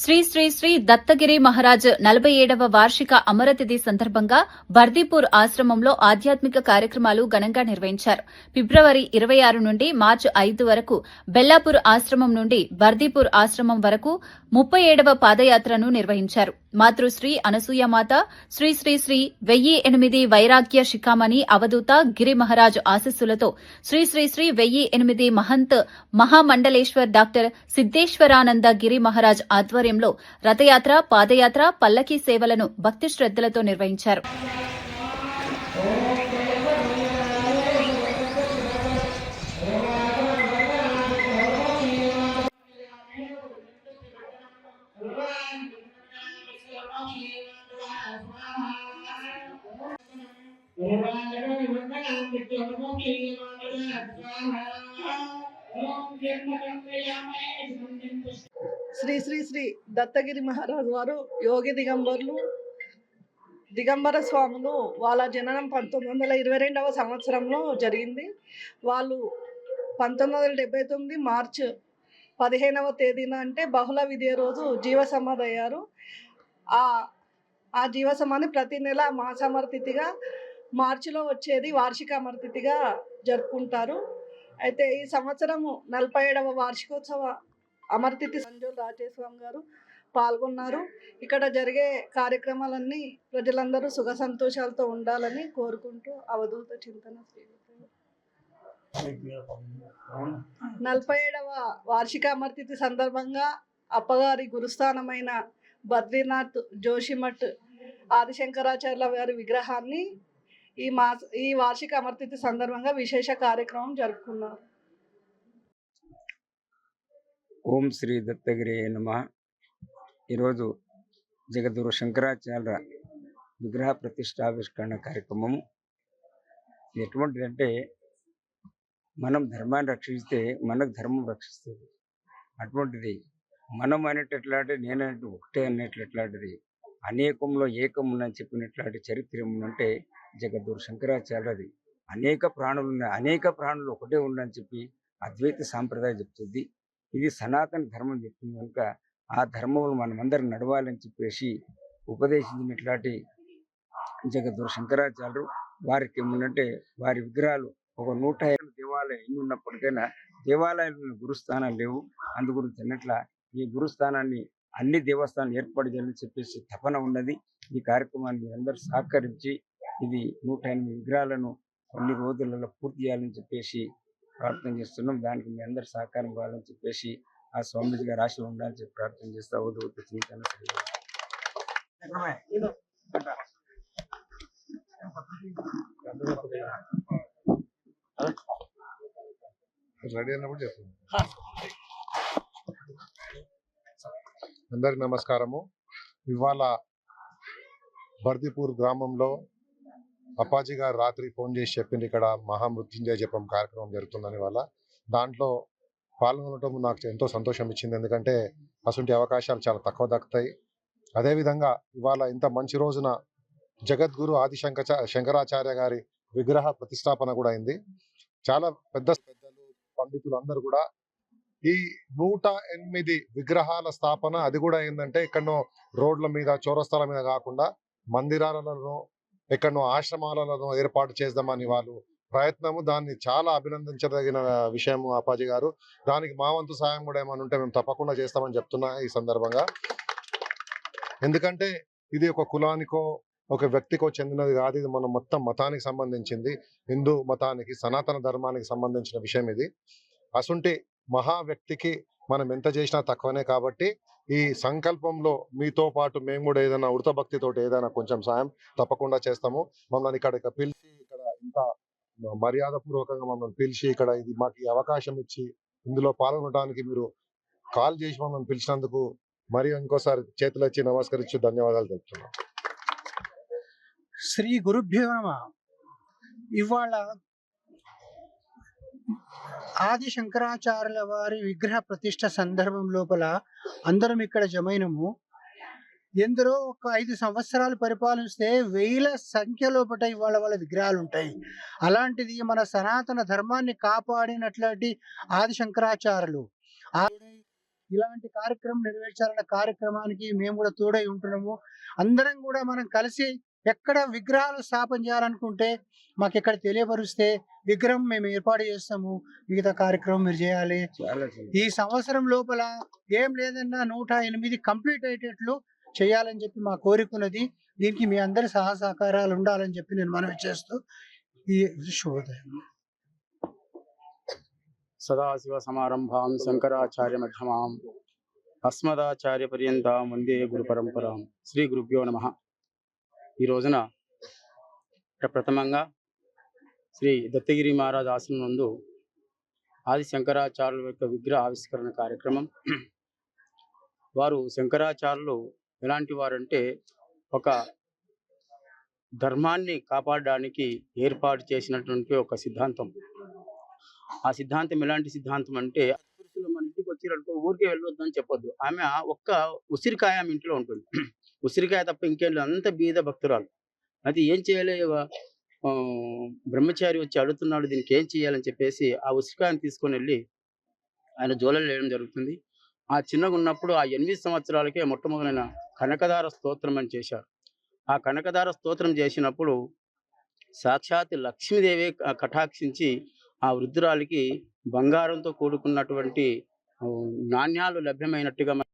శ్రీ శ్రీ శ్రీ దత్తగిరి మహారాజ్ 47వ వార్షిక అమరతిథి సందర్భంగా బర్దీపూర్ ఆశ్రమంలో ఆధ్యాత్మిక కార్యక్రమాలు ఘనంగా నిర్వహించారు. ఫిబ్రవరి 26 నుండి మార్చి 5 వరకు బెల్లాపూర్ ఆశ్రమం నుండి బర్దీపూర్ ఆశ్రమం వరకు 37వ పాదయాత్రను నిర్వహించారు. మాతృశ్రీ అనసూయమాత, శ్రీ శ్రీ శ్రీ 1008 వైరాగ్య శిఖామణి అవధూత గిరి మహారాజ్ ఆశీస్సులతో శ్రీ శ్రీ శ్రీ 1008 మహంత్ మహామండలేశ్వర్ డాక్టర్ సిద్దేశ్వరానంద గిరి మహారాజ్ ఆధ్వర్యంలో రథయాత్ర, పాదయాత్ర, పల్లకీ సేవలను భక్తి శ్రద్దలతో నిర్వహించారు. శ్రీ శ్రీ శ్రీ దత్తగిరి మహారాజు వారు యోగి దిగంబరులు దిగంబర స్వాములు వాళ్ళ జననం 1922వ సంవత్సరంలో జరిగింది. వాళ్ళు 1979 మార్చి 15వ తేదీన అంటే బహుళ విధియ రోజు జీవ సమాధి అయ్యారు. ఆ జీవ సమాధి ప్రతి నెల మాసామరతిథిగా మార్చిలో వచ్చేది వార్షిక అమరతిథిగా జరుపుకుంటారు. అయితే ఈ సంవత్సరము 47వ వార్షికోత్సవ అమరతిథి సంజోల్ రాజేశ్వరం గారు పాల్గొన్నారు. ఇక్కడ జరిగే కార్యక్రమాలన్నీ ప్రజలందరూ సుఖ సంతోషాలతో ఉండాలని కోరుకుంటూ అవధూత చింతన 47వ వార్షిక అమరతిథి సందర్భంగా అప్పగారి గురుస్థానమైన బద్రీనాథ్ జోషిమఠ్ ఆదిశంకరాచార్యుల వారి విగ్రహాన్ని ఈ వార్షిక అమరతిథి సందర్భంగా విశేష కార్యక్రమం జరుపుకున్నారు. ఓం శ్రీ దత్తగిరి నమః. ఈరోజు జగద్గురు శంకరాచార్య విగ్రహ ప్రతిష్టావిష్కరణ కార్యక్రమము ఎటువంటిదంటే, మనం ధర్మాన్ని రక్షిస్తే మనకు ధర్మం రక్షిస్తుంది. అటువంటిది మనం అనేటట్లాంటి నేనంటూ ఒకటే అనేటట్లాంటిది అనేకంలో ఏకం ఉందని చెప్పినట్లాంటి చరిత్ర అంటే జగద్గురు శంకరాచార్యది. అనేక ప్రాణులు ఒకటే ఉండని చెప్పి అద్వైత సాంప్రదాయం చెప్తుంది. ఇది సనాతన ధర్మం చెప్తుంది కనుక ఆ ధర్మంలో మనమందరం నడవాలని చెప్పేసి ఉపదేశించినట్లాంటి జగద్గురు శంకరాచార్యులు వారికి ఏముందంటే, వారి విగ్రహాలు ఒక 105 దేవాలయం ఎన్ని ఉన్నప్పటికైనా దేవాలయాలు గురుస్థానాలు లేవు. అందుగురించి అన్నట్ల ఈ గురుస్థానాన్ని అన్ని దేవస్థానాలు ఏర్పాటు చేయాలని చెప్పేసి తపన ఉన్నది. ఈ కార్యక్రమాన్ని అందరూ సహకరించి ఇది 108 విగ్రహాలను కొన్ని రోజులలో పూర్తి చేయాలని చెప్పేసి ప్రార్థన చేస్తున్నాం. దానికి మీ అందరు సహకారం కావాలని చెప్పేసి ఆ స్వామీజీ గారు ఆశలు ఉండాలని చెప్పి ప్రార్థన చేస్తా అవధూత చింతన. అందరికి నమస్కారము. ఇవాళ బర్దీపూర్ గ్రామంలో అప్పాజీ గారు రాత్రి ఫోన్ చేసి చెప్పింది ఇక్కడ మహామృత్యుంజయ జపం కార్యక్రమం జరుగుతుందని. వాళ్ళ దాంట్లో పాల్గొనడం నాకు ఎంతో సంతోషం ఇచ్చింది. ఎందుకంటే అటువంటి అవకాశాలు చాలా తక్కువ దక్కుతాయి. అదేవిధంగా ఇవాళ ఇంత మంచి రోజున జగద్గురు శంకరాచార్య గారి విగ్రహ ప్రతిష్టాపన కూడా అయింది. చాలా పెద్దలు పండితులు అందరూ కూడా ఈ 108 విగ్రహాల స్థాపన అది కూడా ఏంటంటే ఎక్కడో రోడ్ల మీద చౌరస్తాల మీద కాకుండా మందిరాలలో ఎక్కడో ఆశ్రమాలలో ఏర్పాటు చేద్దామని వాళ్ళు ప్రయత్నము. దాన్ని చాలా అభినందించదగిన విషయం అప్పాజీ గారు. దానికి మా వంతు సాయం కూడా ఏమైనా ఉంటే మేము తప్పకుండా చేస్తామని చెప్తున్నా ఈ సందర్భంగా. ఎందుకంటే ఇది ఒక కులానికో ఒక వ్యక్తికో చెందినది కాదు. ఇది మన మొత్తం మతానికి సంబంధించింది. హిందూ మతానికి సనాతన ధర్మానికి సంబంధించిన విషయం ఇది. అసుంటి మహా వ్యక్తికి మనం ఎంత చేసినా తక్కువనే. కాబట్టి ఈ సంకల్పంలో మీతో పాటు మేము కూడా ఏదైనా ఉడతభక్తితోటి ఏదైనా కొంచెం సాయం తప్పకుండా చేస్తాము. మమ్మల్ని ఇక్కడ పిలిచి ఇక్కడ ఇంత మర్యాద పూర్వకంగా మమ్మల్ని పిలిచి ఇక్కడ ఇది మాకు ఈ అవకాశం ఇచ్చి ఇందులో పాల్గొనడానికి మీరు కాల్ చేసి మమ్మల్ని పిలిచినందుకు మరియు ఇంకోసారి చేతులు వచ్చి నమస్కరించి ధన్యవాదాలు తెలుపుతున్నాం. శ్రీ గురుభ్యో నమః. ఇవాళ ఆది శంకరాచార్యుల వారి విగ్రహ ప్రతిష్ట సందర్భం లోపల అందరం ఇక్కడ జమైనము. ఎందరో ఒక 5 సంవత్సరాలు పరిపాలిస్తే వేల సంఖ్య లోపట ఇవాళ వాళ్ళ విగ్రహాలు ఉంటాయి. అలాంటిది మన సనాతన ధర్మాన్ని కాపాడినట్లాంటి ఆది శంకరాచార్యులు ఇలాంటి కార్యక్రమం నెరవేర్చాలన్న కార్యక్రమానికి మేము కూడా తోడై ఉంటున్నాము. అందరం కూడా మనం కలిసి ఎక్కడ విగ్రహాలు స్థాపన చేయాలనుకుంటే మాకు ఇక్కడ తెలియపరిస్తే విగ్రహం మేము ఏర్పాటు చేస్తాము. మిగతా కార్యక్రమం మీరు చేయాలి. చాలా ఈ సంవత్సరం లోపల ఏం లేదన్నా 108 కంప్లీట్ అయ్యేటట్లు చేయాలని చెప్పి మా కోరికున్నది. దీనికి మీ అందరి సహకారాలు ఉండాలని చెప్పి నేను మనవి చేస్తూ ఈ శుభోదయం. సదాశివ సమారంభాం శంకరాచార్య మధ్యమాం అస్మదాచార్య పర్యంతం వందే గురు పరంపరాం. శ్రీ గురుభ్యో నమః. ఈ రోజున ప్రథమంగా శ్రీ దత్తగిరి మహారాజ్ ఆశ్రమం నందు ఆది శంకరాచార్యుల యొక్క విగ్రహ ఆవిష్కరణ కార్యక్రమం. వారు శంకరాచార్యులు ఎలాంటి వారంటే ఒక ధర్మాన్ని కాపాడడానికి ఏర్పాటు చేసినటువంటి ఒక సిద్ధాంతం. ఆ సిద్ధాంతం ఎలాంటి సిద్ధాంతం అంటే, పురుషులు మన ఇంటికి వచ్చిరనుకో ఊరికే వెళ్ళొద్దు అని చెప్పొద్దు. ఆమె ఒక్క ఉసిరికాయ ఆమె ఇంట్లో ఉంటుంది. ఉసిరికాయ తప్ప ఇంకేం లేదు. అంత బీద భక్తురాలు. అది ఏం చేయలే, బ్రహ్మచారి వచ్చి అడుగుతున్నాడు దీనికి ఏం చేయాలని చెప్పేసి ఆ ఉసిరికాయని తీసుకొని వెళ్ళి ఆయన జోలలో వేయడం జరుగుతుంది. ఆ చిన్నగా ఉన్నప్పుడు ఆ 8 సంవత్సరాలకే మొట్టమొదలైన కనకదార స్తోత్రం అని చేశారు. ఆ కనకదార స్తోత్రం చేసినప్పుడు సాక్షాత్ లక్ష్మీదేవి కటాక్షించి ఆ వృద్ధురాలికి బంగారంతో కూడుకున్నటువంటి నాణ్యాలు లభ్యమైనట్టుగా